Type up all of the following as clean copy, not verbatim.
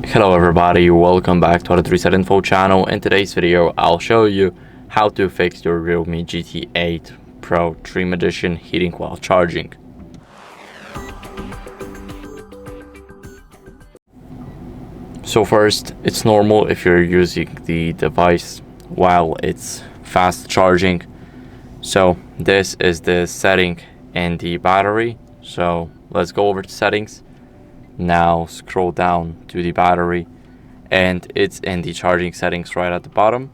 Hello everybody, welcome back to HardReset.Info channel. In today's video, I'll show you how to fix your REALME GT8 Pro Dream Edition heating while charging. So first, it's normal if you're using the device while it's fast charging. So this is the setting in the battery. So let's go over to settings. Now scroll down to the battery and it's in the charging settings right at the bottom.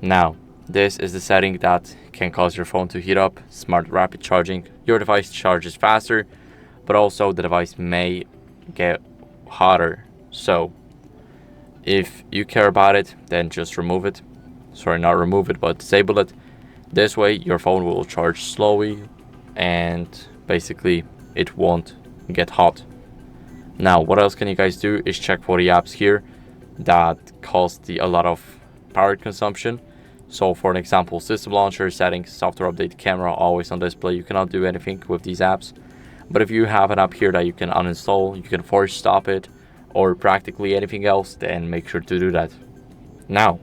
Now this is the setting that can cause your phone to heat up. Smart rapid charging. Your device charges faster, but also the device may get hotter. So if you care about it, then just remove it. Sorry, not remove it, but disable it. This way your phone will charge slowly and basically it won't get hot. Now, what else can you guys do is check for the apps here that cause a lot of power consumption. So for an example, system launcher, settings, software update, camera, always on display. You cannot do anything with these apps. But if you have an app here that you can uninstall, you can force stop it, or practically anything else, then make sure to do that. Now,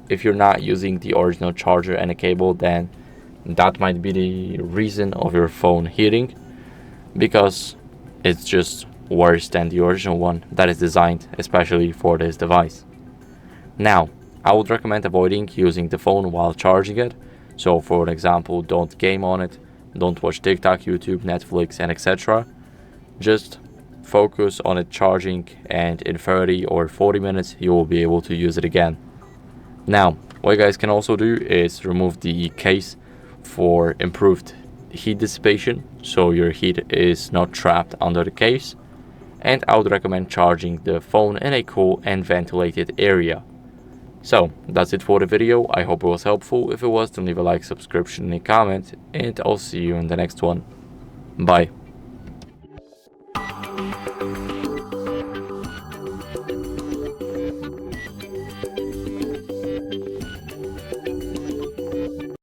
if you're not using the original charger and a cable, then that might be the reason of your phone heating, because it's just worse than the original one that is designed especially for this device. Now, I would recommend avoiding using the phone while charging it. So for an example, don't game on it, don't watch TikTok, YouTube, Netflix, and etc. Just focus on it charging, and in 30 or 40 minutes you will be able to use it again. Now, what you guys can also do is remove the case for improved heat dissipation, so your heat is not trapped under the case. And I would recommend charging the phone in a cool and ventilated area. So that's it for the video. I hope it was helpful. If it was, then leave a like, subscription, and a comment, and I'll see you in the next one. Bye.